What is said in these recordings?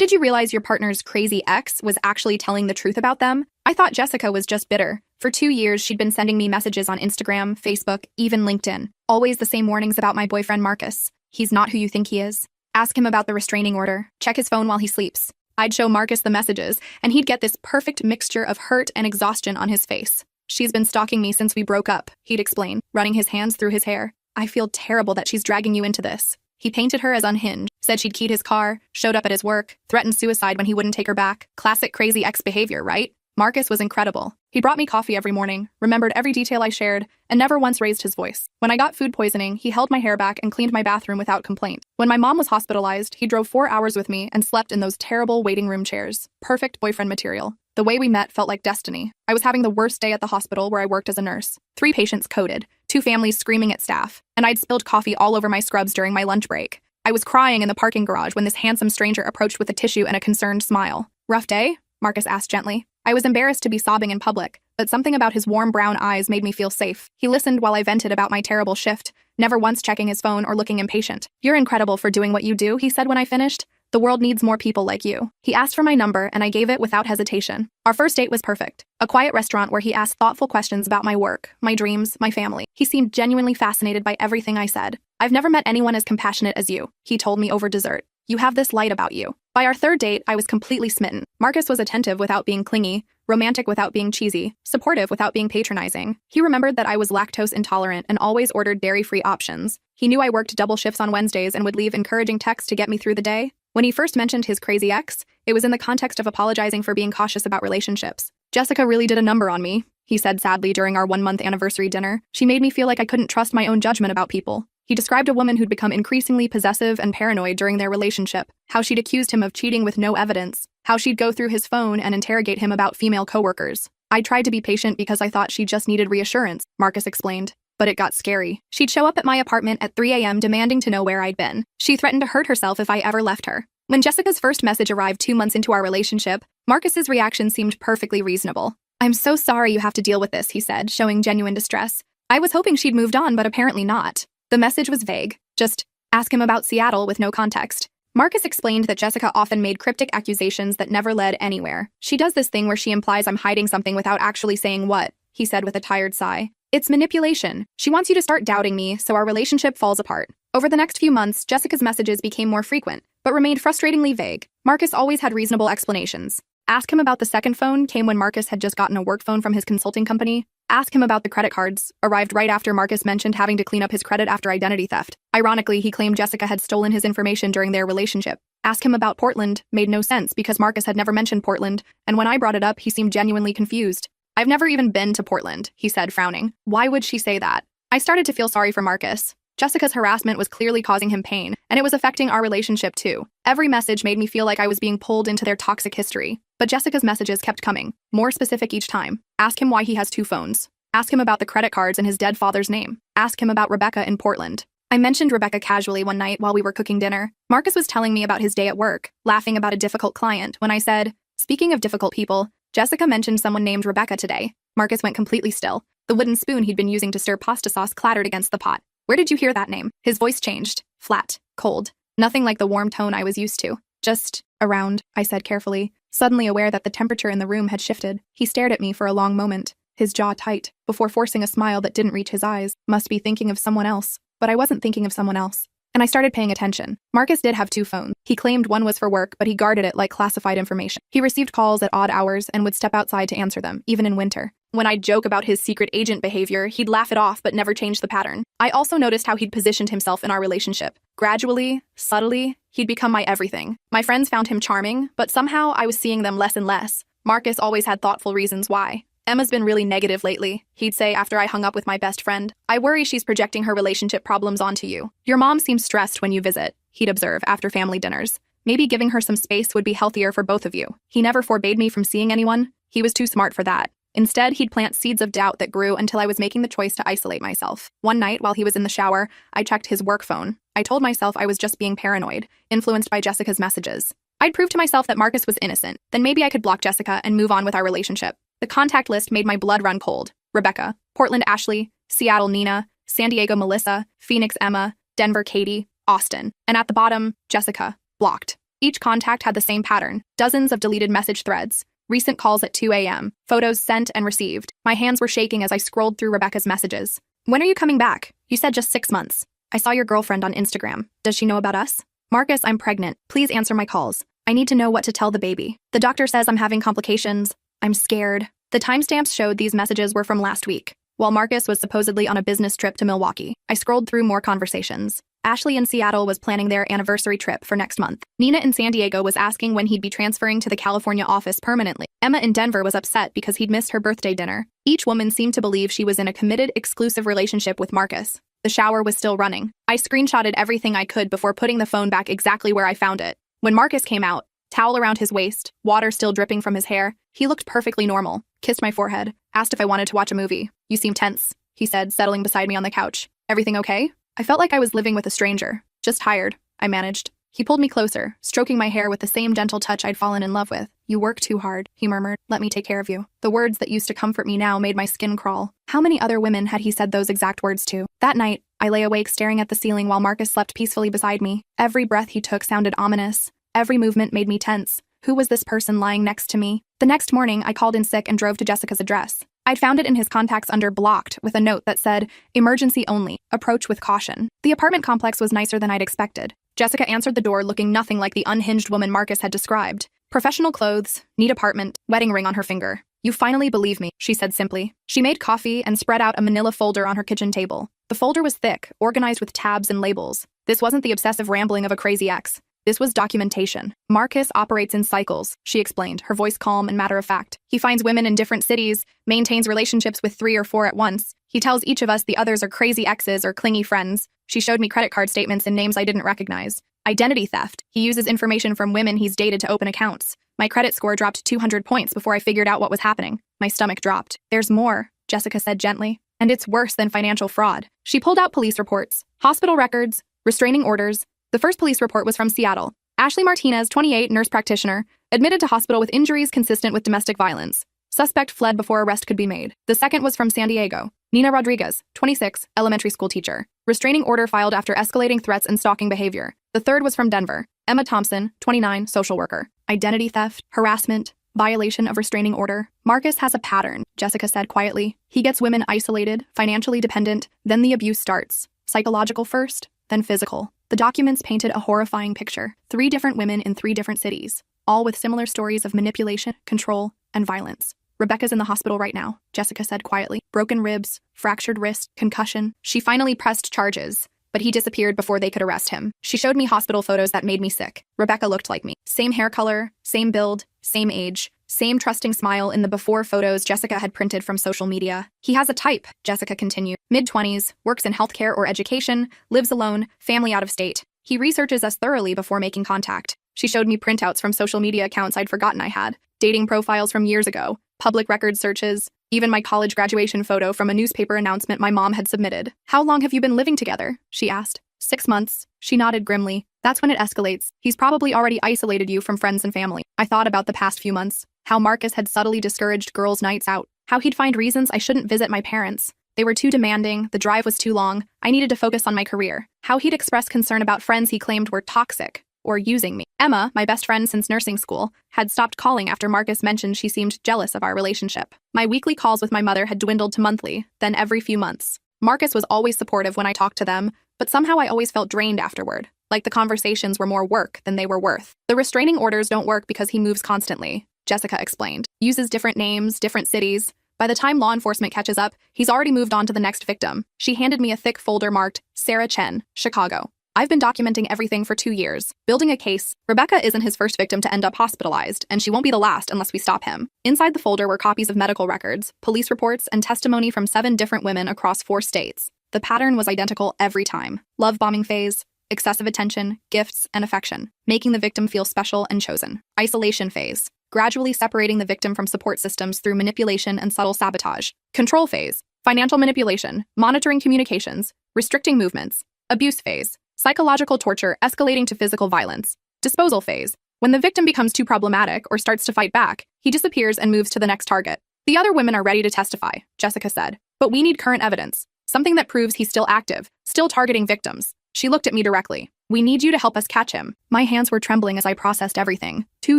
Did you realize your partner's crazy ex was actually telling the truth about them? I thought Jessica was just bitter. For 2 years, she'd been sending me messages on Instagram, Facebook, even LinkedIn. Always the same warnings about my boyfriend Marcus. He's not who you think he is. Ask him about the restraining order. Check his phone while he sleeps. I'd show Marcus the messages, and he'd get this perfect mixture of hurt and exhaustion on his face. She's been stalking me since we broke up, he'd explain, running his hands through his hair. I feel terrible that she's dragging you into this. He painted her as unhinged, said she'd keyed his car, showed up at his work, threatened suicide when he wouldn't take her back. Classic crazy ex behavior, right? Marcus was incredible. He brought me coffee every morning, remembered every detail I shared, and never once raised his voice. When I got food poisoning, he held my hair back and cleaned my bathroom without complaint. When my mom was hospitalized, he drove 4 hours with me and slept in those terrible waiting room chairs. Perfect boyfriend material. The way we met felt like destiny. I was having the worst day at the hospital where I worked as a nurse. 3 patients coded, 2 families screaming at staff, and I'd spilled coffee all over my scrubs during my lunch break. I was crying in the parking garage when this handsome stranger approached with a tissue and a concerned smile. Rough day? Marcus asked gently. I was embarrassed to be sobbing in public, but something about his warm brown eyes made me feel safe. He listened while I vented about my terrible shift, never once checking his phone or looking impatient. You're incredible for doing what you do, he said when I finished. The world needs more people like you. He asked for my number, and I gave it without hesitation. Our first date was perfect. A quiet restaurant where he asked thoughtful questions about my work, my dreams, my family. He seemed genuinely fascinated by everything I said. I've never met anyone as compassionate as you, he told me over dessert. You have this light about you. By our third date, I was completely smitten. Marcus was attentive without being clingy, romantic without being cheesy, supportive without being patronizing. He remembered that I was lactose intolerant and always ordered dairy-free options. He knew I worked double shifts on Wednesdays and would leave encouraging texts to get me through the day. When he first mentioned his crazy ex, it was in the context of apologizing for being cautious about relationships. Jessica really did a number on me, he said sadly during our 1-month anniversary dinner. She made me feel like I couldn't trust my own judgment about people. He described a woman who'd become increasingly possessive and paranoid during their relationship, how she'd accused him of cheating with no evidence, how she'd go through his phone and interrogate him about female coworkers. I tried to be patient because I thought she just needed reassurance, Marcus explained. But it got scary. She'd show up at my apartment at 3 a.m. demanding to know where I'd been. She threatened to hurt herself if I ever left her. When Jessica's first message arrived 2 months into our relationship, Marcus's reaction seemed perfectly reasonable. I'm so sorry you have to deal with this, he said, showing genuine distress. I was hoping she'd moved on, but apparently not. The message was vague. Just ask him about Seattle with no context. Marcus explained that Jessica often made cryptic accusations that never led anywhere. She does this thing where she implies I'm hiding something without actually saying what, he said with a tired sigh. It's manipulation. She wants you to start doubting me, so our relationship falls apart. Over the next few months, Jessica's messages became more frequent, but remained frustratingly vague. Marcus always had reasonable explanations. Ask him about the second phone came when Marcus had just gotten a work phone from his consulting company. Ask him about the credit cards, arrived right after Marcus mentioned having to clean up his credit after identity theft. Ironically, he claimed Jessica had stolen his information during their relationship. Ask him about Portland made no sense because Marcus had never mentioned Portland, and when I brought it up, he seemed genuinely confused. I've never even been to Portland, he said, frowning. Why would she say that? I started to feel sorry for Marcus. Jessica's harassment was clearly causing him pain, and it was affecting our relationship too. Every message made me feel like I was being pulled into their toxic history. But Jessica's messages kept coming, more specific each time. Ask him why he has 2 phones. Ask him about the credit cards and his dead father's name. Ask him about Rebecca in Portland. I mentioned Rebecca casually one night while we were cooking dinner. Marcus was telling me about his day at work, laughing about a difficult client, when I said, speaking of difficult people, Jessica mentioned someone named Rebecca today. Marcus went completely still. The wooden spoon he'd been using to stir pasta sauce clattered against the pot. Where did you hear that name? His voice changed. Flat. Cold. Nothing like the warm tone I was used to. Just around, I said carefully, suddenly aware that the temperature in the room had shifted. He stared at me for a long moment, his jaw tight, before forcing a smile that didn't reach his eyes. Must be thinking of someone else. But I wasn't thinking of someone else. And I started paying attention. Marcus did have 2 phones. He claimed one was for work, but he guarded it like classified information. He received calls at odd hours and would step outside to answer them, even in winter. When I'd joke about his secret agent behavior, he'd laugh it off but never change the pattern. I also noticed how he'd positioned himself in our relationship. Gradually, subtly, he'd become my everything. My friends found him charming, but somehow I was seeing them less and less. Marcus always had thoughtful reasons why. Emma's been really negative lately, he'd say after I hung up with my best friend. I worry she's projecting her relationship problems onto you. Your mom seems stressed when you visit, he'd observe after family dinners. Maybe giving her some space would be healthier for both of you. He never forbade me from seeing anyone. He was too smart for that. Instead, he'd plant seeds of doubt that grew until I was making the choice to isolate myself. One night, while he was in the shower, I checked his work phone. I told myself I was just being paranoid, influenced by Jessica's messages. I'd proved to myself that Marcus was innocent. Then maybe I could block Jessica and move on with our relationship. The contact list made my blood run cold. Rebecca, Portland Ashley, Seattle Nina, San Diego Melissa, Phoenix Emma, Denver Katie, Austin. And at the bottom, Jessica, blocked. Each contact had the same pattern, dozens of deleted message threads, recent calls at 2 a.m., photos sent and received. My hands were shaking as I scrolled through Rebecca's messages. When are you coming back? You said just 6 months. I saw your girlfriend on Instagram. Does she know about us? Marcus, I'm pregnant. Please answer my calls. I need to know what to tell the baby. The doctor says I'm having complications. I'm scared. The timestamps showed these messages were from last week, while Marcus was supposedly on a business trip to Milwaukee. I scrolled through more conversations. Ashley in Seattle was planning their anniversary trip for next month. Nina in San Diego was asking when he'd be transferring to the California office permanently. Emma in Denver was upset because he'd missed her birthday dinner. Each woman seemed to believe she was in a committed, exclusive relationship with Marcus. The shower was still running. I screenshotted everything I could before putting the phone back exactly where I found it. When Marcus came out, towel around his waist, water still dripping from his hair, he looked perfectly normal, kissed my forehead, asked if I wanted to watch a movie. You seem tense, he said, settling beside me on the couch. Everything okay? I felt like I was living with a stranger. Just tired, I managed. He pulled me closer, stroking my hair with the same gentle touch I'd fallen in love with. You work too hard, he murmured. Let me take care of you. The words that used to comfort me now made my skin crawl. How many other women had he said those exact words to? That night, I lay awake staring at the ceiling while Marcus slept peacefully beside me. Every breath he took sounded ominous. Every movement made me tense. Who was this person lying next to me? The next morning, I called in sick and drove to Jessica's address. I'd found it in his contacts under blocked with a note that said, emergency only, approach with caution. The apartment complex was nicer than I'd expected. Jessica answered the door looking nothing like the unhinged woman Marcus had described. Professional clothes, neat apartment, wedding ring on her finger. You finally believe me, she said simply. She made coffee and spread out a manila folder on her kitchen table. The folder was thick, organized with tabs and labels. This wasn't the obsessive rambling of a crazy ex. This was documentation. Marcus operates in cycles, she explained, her voice calm and matter-of-fact. He finds women in different cities, maintains relationships with 3 or 4 at once. He tells each of us the others are crazy exes or clingy friends. She showed me credit card statements and names I didn't recognize. Identity theft. He uses information from women he's dated to open accounts. My credit score dropped 200 points before I figured out what was happening. My stomach dropped. There's more, Jessica said gently. And it's worse than financial fraud. She pulled out police reports, hospital records, restraining orders. The first police report was from Seattle. Ashley Martinez, 28, nurse practitioner, admitted to hospital with injuries consistent with domestic violence. Suspect fled before arrest could be made. The second was from San Diego. Nina Rodriguez, 26, elementary school teacher. Restraining order filed after escalating threats and stalking behavior. The third was from Denver. Emma Thompson, 29, social worker. Identity theft, harassment, violation of restraining order. Marcus has a pattern, Jessica said quietly. He gets women isolated, financially dependent, then the abuse starts. Psychological first, then physical. The documents painted a horrifying picture. 3 different women in 3 different cities, all with similar stories of manipulation, control, and violence. Rebecca's in the hospital right now, Jessica said quietly. Broken ribs, fractured wrist, concussion. She finally pressed charges, but he disappeared before they could arrest him. She showed me hospital photos that made me sick. Rebecca looked like me. Same hair color, same build, same age, same trusting smile in the before photos Jessica had printed from social media. He has a type, Jessica continued. Mid-20s, works in healthcare or education, lives alone, family out of state. He researches us thoroughly before making contact. She showed me printouts from social media accounts I'd forgotten I had, dating profiles from years ago, public record searches, even my college graduation photo from a newspaper announcement my mom had submitted. How long have you been living together? She asked. 6 months. She nodded grimly. That's when it escalates. He's probably already isolated you from friends and family. I thought about the past few months. How Marcus had subtly discouraged girls' nights out. How he'd find reasons I shouldn't visit my parents. They were too demanding, the drive was too long, I needed to focus on my career. How he'd express concern about friends he claimed were toxic, or using me. Emma, my best friend since nursing school, had stopped calling after Marcus mentioned she seemed jealous of our relationship. My weekly calls with my mother had dwindled to monthly, then every few months. Marcus was always supportive when I talked to them, but somehow I always felt drained afterward, like the conversations were more work than they were worth. The restraining orders don't work because he moves constantly, Jessica explained. Uses different names, different cities. By the time law enforcement catches up, he's already moved on to the next victim. She handed me a thick folder marked Sarah Chen, Chicago. I've been documenting everything for 2 years, building a case. Rebecca isn't his first victim to end up hospitalized, and she won't be the last unless we stop him. Inside the folder were copies of medical records, police reports, and testimony from 7 different women across 4 states. The pattern was identical every time. Love bombing phase, excessive attention, gifts, and affection, making the victim feel special and chosen. Isolation phase, gradually separating the victim from support systems through manipulation and subtle sabotage. Control phase, financial manipulation, monitoring communications, restricting movements. Abuse phase, psychological torture escalating to physical violence. Disposal phase, when the victim becomes too problematic or starts to fight back, he disappears and moves to the next target. The other women are ready to testify, Jessica said, but we need current evidence, something that proves he's still active, still targeting victims. She looked at me directly. We need you to help us catch him. My hands were trembling as I processed everything. 2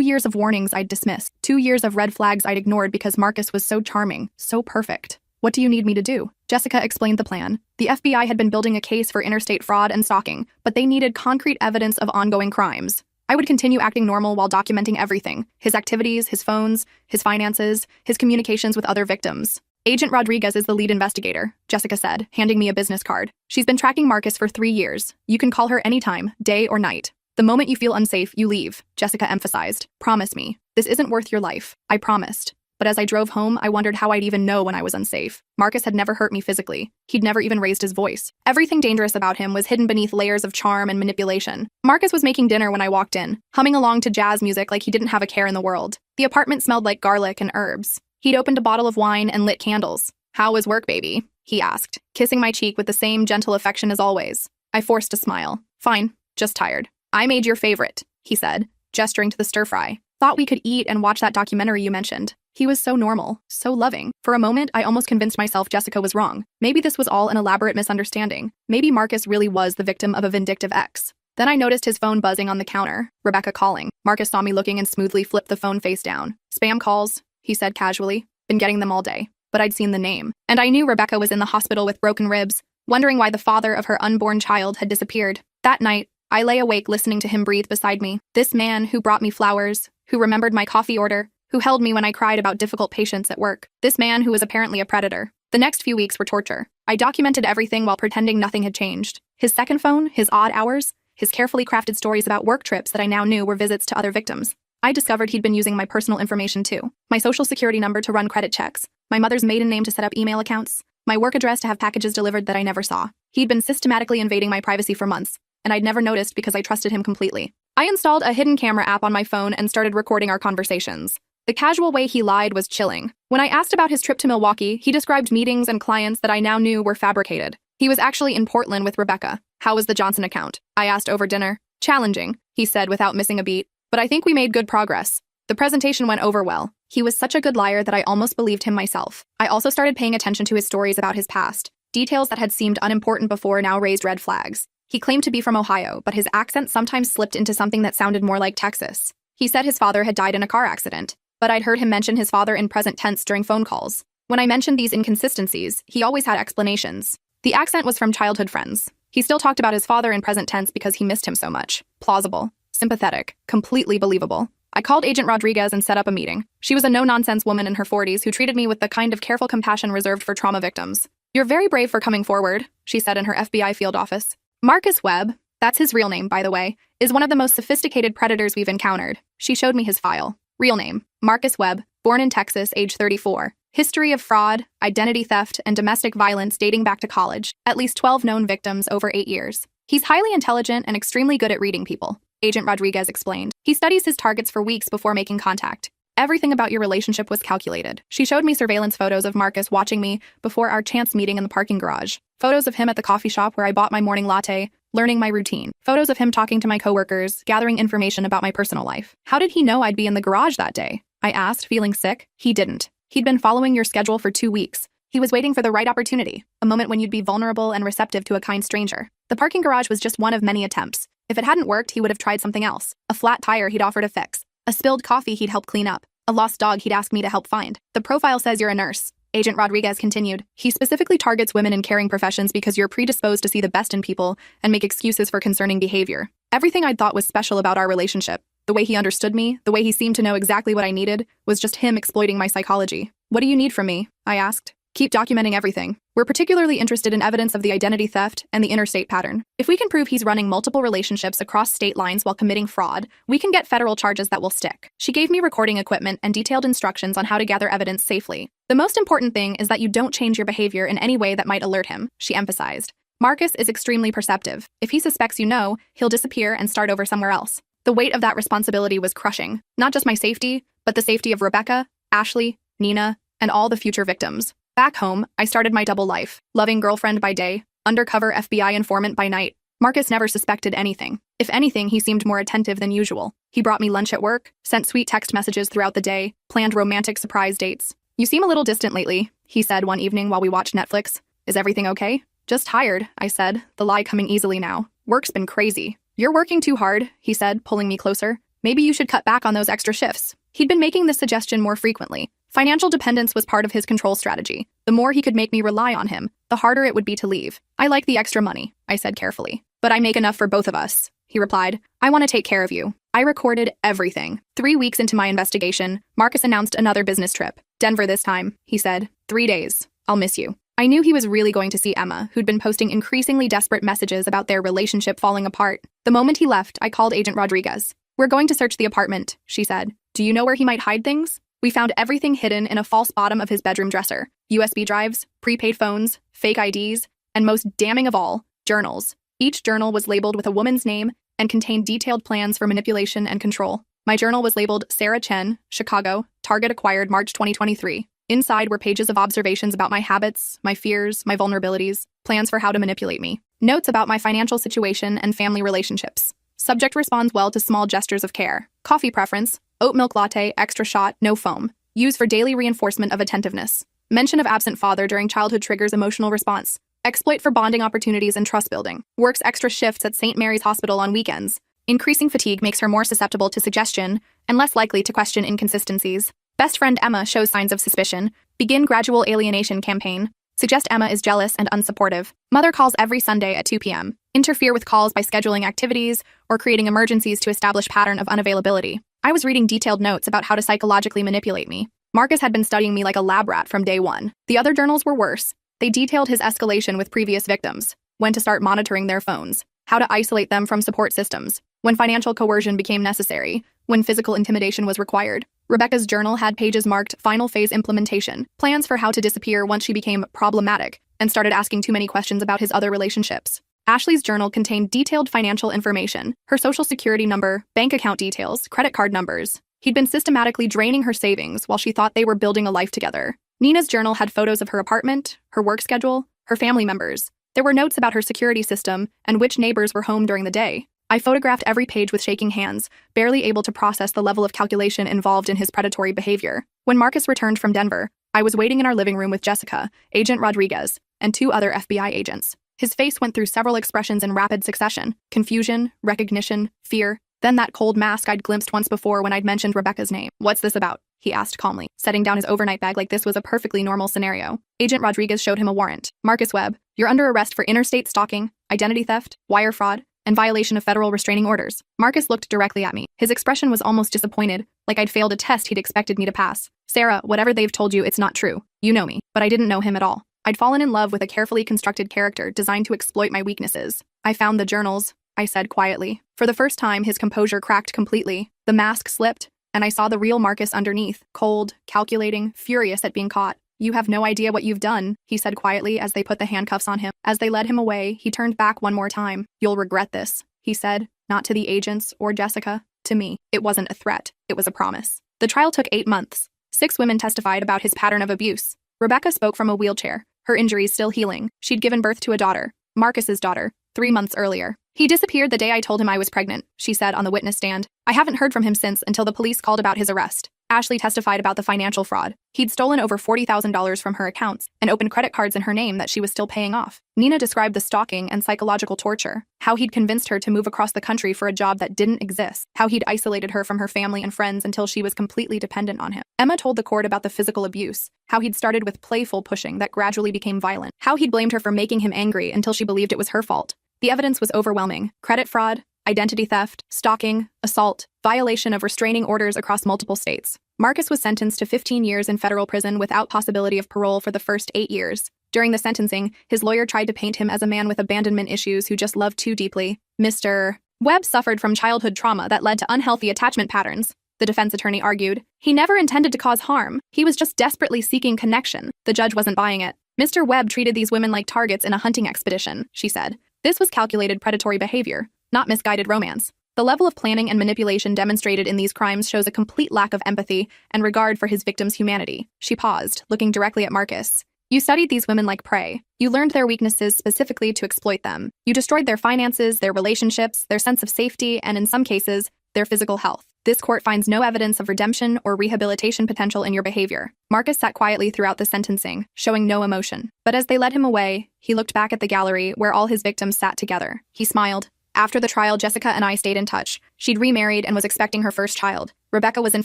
years of warnings I'd dismissed. 2 years of red flags I'd ignored because Marcus was so charming, so perfect. What do you need me to do? Jessica explained the plan. The FBI had been building a case for interstate fraud and stalking, but they needed concrete evidence of ongoing crimes. I would continue acting normal while documenting everything: his activities, his phones, his finances, his communications with other victims. Agent Rodriguez is the lead investigator, Jessica said, handing me a business card. She's been tracking Marcus for 3 years. You can call her anytime, day or night. The moment you feel unsafe, you leave, Jessica emphasized. Promise me. This isn't worth your life. I promised. But as I drove home, I wondered how I'd even know when I was unsafe. Marcus had never hurt me physically. He'd never even raised his voice. Everything dangerous about him was hidden beneath layers of charm and manipulation. Marcus was making dinner when I walked in, humming along to jazz music like he didn't have a care in the world. The apartment smelled like garlic and herbs. He'd opened a bottle of wine and lit candles. "How was work, baby?" he asked, kissing my cheek with the same gentle affection as always. I forced a smile. "Fine, just tired." "I made your favorite," he said, gesturing to the stir-fry. "Thought we could eat and watch that documentary you mentioned." He was so normal, so loving. For a moment, I almost convinced myself Jessica was wrong. Maybe this was all an elaborate misunderstanding. Maybe Marcus really was the victim of a vindictive ex. Then I noticed his phone buzzing on the counter, Rebecca calling. Marcus saw me looking and smoothly flipped the phone face down. "Spam calls," he said casually. "Been getting them all day." But I'd seen the name. And I knew Rebecca was in the hospital with broken ribs, wondering why the father of her unborn child had disappeared. That night, I lay awake listening to him breathe beside me. This man who brought me flowers, who remembered my coffee order, who held me when I cried about difficult patients at work. This man who was apparently a predator. The next few weeks were torture. I documented everything while pretending nothing had changed. His second phone, his odd hours, his carefully crafted stories about work trips that I now knew were visits to other victims. I discovered he'd been using my personal information too. My social security number to run credit checks, my mother's maiden name to set up email accounts, my work address to have packages delivered that I never saw. He'd been systematically invading my privacy for months, and I'd never noticed because I trusted him completely. I installed a hidden camera app on my phone and started recording our conversations. The casual way he lied was chilling. When I asked about his trip to Milwaukee, he described meetings and clients that I now knew were fabricated. He was actually in Portland with Rebecca. "How was the Johnson account?" I asked over dinner. "Challenging," he said without missing a beat. "But I think we made good progress. The presentation went over well." He was such a good liar that I almost believed him myself. I also started paying attention to his stories about his past. Details that had seemed unimportant before now raised red flags. He claimed to be from Ohio, but his accent sometimes slipped into something that sounded more like Texas. He said his father had died in a car accident, but I'd heard him mention his father in present tense during phone calls. When I mentioned these inconsistencies, he always had explanations. The accent was from childhood friends. He still talked about his father in present tense because he missed him so much. Plausible, sympathetic, completely believable. I called Agent Rodriguez and set up a meeting. She was a no-nonsense woman in her 40s who treated me with the kind of careful compassion reserved for trauma victims. "You're very brave for coming forward," she said in her FBI field office. "Marcus Webb, that's his real name, by the way, is one of the most sophisticated predators we've encountered." She showed me his file. Real name: Marcus Webb, born in Texas, age 34. History of fraud, identity theft, and domestic violence dating back to college. At least 12 known victims over 8 years. He's highly intelligent and extremely good at reading people, Agent Rodriguez explained. He studies his targets for weeks before making contact. Everything about your relationship was calculated. She showed me surveillance photos of Marcus watching me before our chance meeting in the parking garage. Photos of him at the coffee shop where I bought my morning latte, learning my routine. Photos of him talking to my coworkers, gathering information about my personal life. "How did he know I'd be in the garage that day?" I asked, feeling sick. "He didn't. He'd been following your schedule for 2 weeks. He was waiting for the right opportunity, a moment when you'd be vulnerable and receptive to a kind stranger. The parking garage was just one of many attempts. If it hadn't worked, he would have tried something else. A flat tire he'd offer to fix. A spilled coffee he'd help clean up. A lost dog he'd ask me to help find. The profile says you're a nurse," Agent Rodriguez continued. "He specifically targets women in caring professions because you're predisposed to see the best in people and make excuses for concerning behavior. Everything I'd thought was special about our relationship, the way he understood me, the way he seemed to know exactly what I needed, was just him exploiting my psychology." "What do you need from me?" I asked. "Keep documenting everything. We're particularly interested in evidence of the identity theft and the interstate pattern. If we can prove he's running multiple relationships across state lines while committing fraud, we can get federal charges that will stick." She gave me recording equipment and detailed instructions on how to gather evidence safely. "The most important thing is that you don't change your behavior in any way that might alert him," she emphasized. "Marcus is extremely perceptive. If he suspects you know, he'll disappear and start over somewhere else." The weight of that responsibility was crushing. Not just my safety, but the safety of Rebecca, Ashley, Nina, and all the future victims. Back home, I started my double life, loving girlfriend by day, undercover FBI informant by night. Marcus never suspected anything. If anything, he seemed more attentive than usual. He brought me lunch at work, sent sweet text messages throughout the day, planned romantic surprise dates. "You seem a little distant lately," he said one evening while we watched Netflix. "Is everything okay?" "Just tired," I said, the lie coming easily now. "Work's been crazy." "You're working too hard," he said, pulling me closer. "Maybe you should cut back on those extra shifts." He'd been making this suggestion more frequently. Financial dependence was part of his control strategy. The more he could make me rely on him, the harder it would be to leave. "I like the extra money," I said carefully. "But I make enough for both of us," he replied. "I want to take care of you." I recorded everything. 3 weeks into my investigation, Marcus announced another business trip. "Denver this time," he said. 3 days. I'll miss you." I knew he was really going to see Emma, who'd been posting increasingly desperate messages about their relationship falling apart. The moment he left, I called Agent Rodriguez. "We're going to search the apartment," she said. "Do you know where he might hide things?" We found everything hidden in a false bottom of his bedroom dresser. USB drives, prepaid phones, fake IDs, and most damning of all, journals. Each journal was labeled with a woman's name and contained detailed plans for manipulation and control. My journal was labeled Sarah Chen, Chicago, Target acquired March 2023. Inside were pages of observations about my habits, my fears, my vulnerabilities, plans for how to manipulate me, notes about my financial situation and family relationships. Subject responds well to small gestures of care. Coffee preference, oat milk latte, extra shot, no foam. Use for daily reinforcement of attentiveness. Mention of absent father during childhood triggers emotional response. Exploit for bonding opportunities and trust building. Works extra shifts at St. Mary's Hospital on weekends. Increasing fatigue makes her more susceptible to suggestion and less likely to question inconsistencies. Best friend Emma shows signs of suspicion. Begin gradual alienation campaign. Suggest Emma is jealous and unsupportive. Mother calls every Sunday at 2 p.m. Interfere with calls by scheduling activities or creating emergencies to establish pattern of unavailability. I was reading detailed notes about how to psychologically manipulate me. Marcus had been studying me like a lab rat from day one. The other journals were worse. They detailed his escalation with previous victims, when to start monitoring their phones, how to isolate them from support systems, when financial coercion became necessary, when physical intimidation was required. Rebecca's journal had pages marked final phase implementation, plans for how to disappear once she became problematic and started asking too many questions about his other relationships. Ashley's journal contained detailed financial information, her social security number, bank account details, credit card numbers. He'd been systematically draining her savings while she thought they were building a life together. Nina's journal had photos of her apartment, her work schedule, her family members. There were notes about her security system and which neighbors were home during the day. I photographed every page with shaking hands, barely able to process the level of calculation involved in his predatory behavior. When Marcus returned from Denver, I was waiting in our living room with Jessica, Agent Rodriguez, and 2 other FBI agents. His face went through several expressions in rapid succession: confusion, recognition, fear, then that cold mask I'd glimpsed once before when I'd mentioned Rebecca's name. "What's this about?" he asked calmly, setting down his overnight bag like this was a perfectly normal scenario. Agent Rodriguez showed him a warrant. "Marcus Webb, you're under arrest for interstate stalking, identity theft, wire fraud, and violation of federal restraining orders." Marcus looked directly at me. His expression was almost disappointed, like I'd failed a test he'd expected me to pass. "Sarah, whatever they've told you, it's not true. You know me." But I didn't know him at all. I'd fallen in love with a carefully constructed character designed to exploit my weaknesses. "I found the journals," I said quietly. For the first time, his composure cracked completely. The mask slipped, and I saw the real Marcus underneath, cold, calculating, furious at being caught. "You have no idea what you've done," he said quietly as they put the handcuffs on him. As they led him away, he turned back one more time. "You'll regret this," he said, not to the agents or Jessica, to me. It wasn't a threat, it was a promise. The trial took 8 months. 6 women testified about his pattern of abuse. Rebecca spoke from a wheelchair, her injuries still healing. She'd given birth to a daughter, Marcus's daughter, 3 months earlier. "He disappeared the day I told him I was pregnant," she said on the witness stand. "I haven't heard from him since until the police called about his arrest." Ashley testified about the financial fraud. He'd stolen over $40,000 from her accounts and opened credit cards in her name that she was still paying off. Nina described the stalking and psychological torture, how he'd convinced her to move across the country for a job that didn't exist, how he'd isolated her from her family and friends until she was completely dependent on him. Emma told the court about the physical abuse, how he'd started with playful pushing that gradually became violent, how he'd blamed her for making him angry until she believed it was her fault. The evidence was overwhelming: credit fraud, identity theft, stalking, assault, violation of restraining orders across multiple states. Marcus was sentenced to 15 years in federal prison without possibility of parole for the first 8 years. During the sentencing, his lawyer tried to paint him as a man with abandonment issues who just loved too deeply. Mr. Webb suffered from childhood trauma that led to unhealthy attachment patterns, the defense attorney argued. He never intended to cause harm. He was just desperately seeking connection. The judge wasn't buying it. "Mr. Webb treated these women like targets in a hunting expedition," she said. "This was calculated predatory behavior, not misguided romance." The level of planning and manipulation demonstrated in these crimes shows a complete lack of empathy and regard for his victim's humanity. She paused, looking directly at Marcus. "You studied these women like prey. You learned their weaknesses specifically to exploit them. You destroyed their finances, their relationships, their sense of safety, and in some cases, their physical health. This court finds no evidence of redemption or rehabilitation potential in your behavior." Marcus sat quietly throughout the sentencing, showing no emotion. But as they led him away, he looked back at the gallery where all his victims sat together. He smiled. After the trial, Jessica and I stayed in touch. She'd remarried and was expecting her first child. Rebecca was in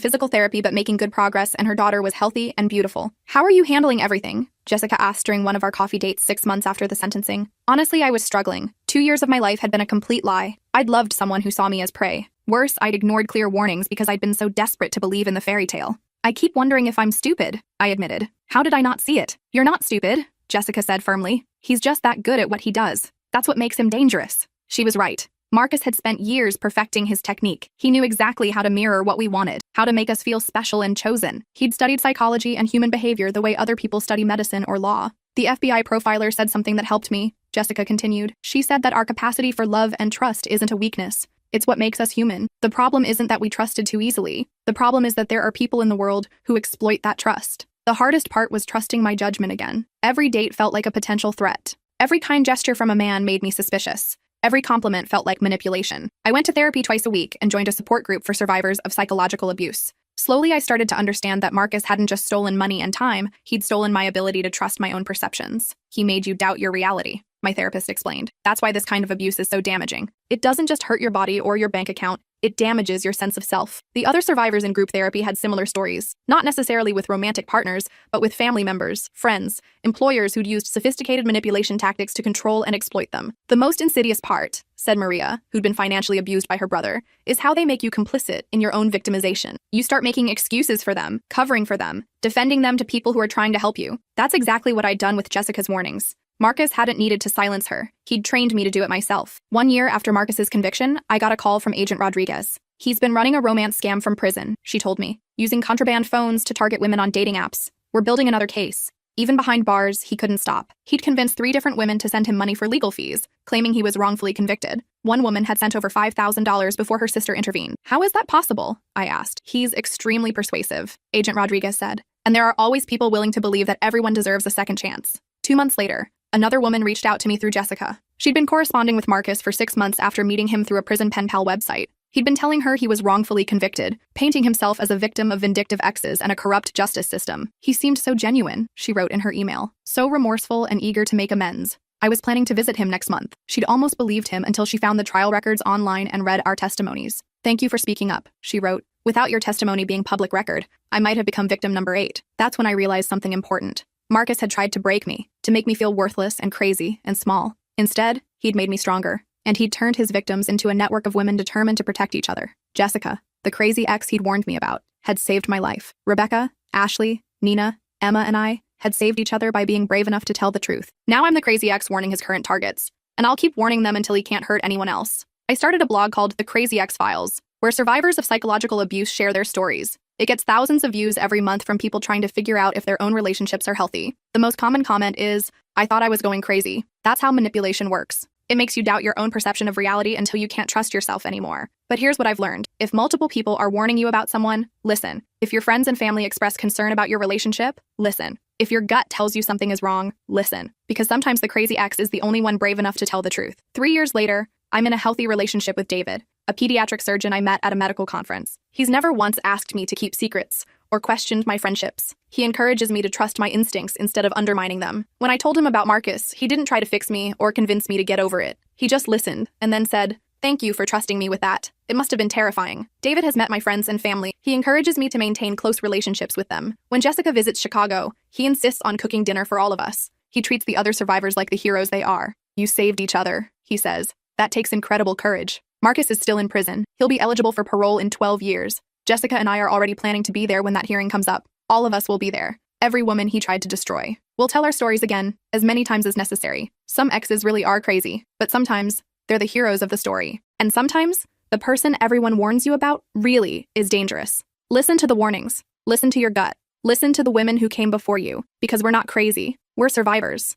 physical therapy but making good progress, and her daughter was healthy and beautiful. How are you handling everything? Jessica asked during one of our coffee dates 6 months after the sentencing. Honestly, I was struggling. 2 years of my life had been a complete lie. I'd loved someone who saw me as prey. Worse, I'd ignored clear warnings because I'd been so desperate to believe in the fairy tale. I keep wondering if I'm stupid, I admitted. How did I not see it? You're not stupid, Jessica said firmly. He's just that good at what he does. That's what makes him dangerous. She was right. Marcus had spent years perfecting his technique. He knew exactly how to mirror what we wanted, how to make us feel special and chosen. He'd studied psychology and human behavior the way other people study medicine or law. The FBI profiler said something that helped me, Jessica continued. She said that our capacity for love and trust isn't a weakness. It's what makes us human. The problem isn't that we trusted too easily. The problem is that there are people in the world who exploit that trust. The hardest part was trusting my judgment again. Every date felt like a potential threat. Every kind gesture from a man made me suspicious. Every compliment felt like manipulation. I went to therapy twice a week and joined a support group for survivors of psychological abuse. Slowly, I started to understand that Marcus hadn't just stolen money and time, he'd stolen my ability to trust my own perceptions. He made you doubt your reality, my therapist explained. That's why this kind of abuse is so damaging. It doesn't just hurt your body or your bank account, it damages your sense of self. The other survivors in group therapy had similar stories, not necessarily with romantic partners, but with family members, friends, employers who'd used sophisticated manipulation tactics to control and exploit them. The most insidious part, said Maria, who'd been financially abused by her brother, is how they make you complicit in your own victimization. You start making excuses for them, covering for them, defending them to people who are trying to help you. That's exactly what I'd done with Jessica's warnings. Marcus hadn't needed to silence her. He'd trained me to do it myself. 1 year after Marcus's conviction, I got a call from Agent Rodriguez. He's been running a romance scam from prison, she told me, using contraband phones to target women on dating apps. We're building another case. Even behind bars, he couldn't stop. He'd convinced 3 different women to send him money for legal fees, claiming he was wrongfully convicted. One woman had sent over $5,000 before her sister intervened. How is that possible? I asked. He's extremely persuasive, Agent Rodriguez said. And there are always people willing to believe that everyone deserves a second chance. 2 months later, another woman reached out to me through Jessica. She'd been corresponding with Marcus for 6 months after meeting him through a prison pen pal website. He'd been telling her he was wrongfully convicted, painting himself as a victim of vindictive exes and a corrupt justice system. He seemed so genuine, she wrote in her email, so remorseful and eager to make amends. I was planning to visit him next month. She'd almost believed him until she found the trial records online and read our testimonies. Thank you for speaking up, she wrote. Without your testimony being public record, I might have become victim number 8. That's when I realized something important. Marcus had tried to break me, to make me feel worthless and crazy and small. Instead, he'd made me stronger, and he'd turned his victims into a network of women determined to protect each other. Jessica, the crazy ex he'd warned me about, had saved my life. Rebecca, Ashley, Nina, Emma, and I had saved each other by being brave enough to tell the truth. Now I'm the crazy ex warning his current targets, and I'll keep warning them until he can't hurt anyone else. I started a blog called The Crazy Ex Files, where survivors of psychological abuse share their stories. It gets thousands of views every month from people trying to figure out if their own relationships are healthy. The most common comment is, I thought I was going crazy. That's how manipulation works. It makes you doubt your own perception of reality until you can't trust yourself anymore. But here's what I've learned. If multiple people are warning you about someone, listen. If your friends and family express concern about your relationship, listen. If your gut tells you something is wrong, listen. Because sometimes the crazy ex is the only one brave enough to tell the truth. 3 years later, I'm in a healthy relationship with David, a pediatric surgeon I met at a medical conference. He's never once asked me to keep secrets or questioned my friendships. He encourages me to trust my instincts instead of undermining them. When I told him about Marcus, he didn't try to fix me or convince me to get over it. He just listened and then said, "Thank you for trusting me with that. It must have been terrifying." David has met my friends and family. He encourages me to maintain close relationships with them. When Jessica visits Chicago, he insists on cooking dinner for all of us. He treats the other survivors like the heroes they are. You saved each other, he says. That takes incredible courage. Marcus is still in prison. He'll be eligible for parole in 12 years. Jessica and I are already planning to be there when that hearing comes up. All of us will be there. Every woman he tried to destroy. We'll tell our stories again, as many times as necessary. Some exes really are crazy, but sometimes they're the heroes of the story. And sometimes the person everyone warns you about really is dangerous. Listen to the warnings. Listen to your gut. Listen to the women who came before you, because we're not crazy. We're survivors.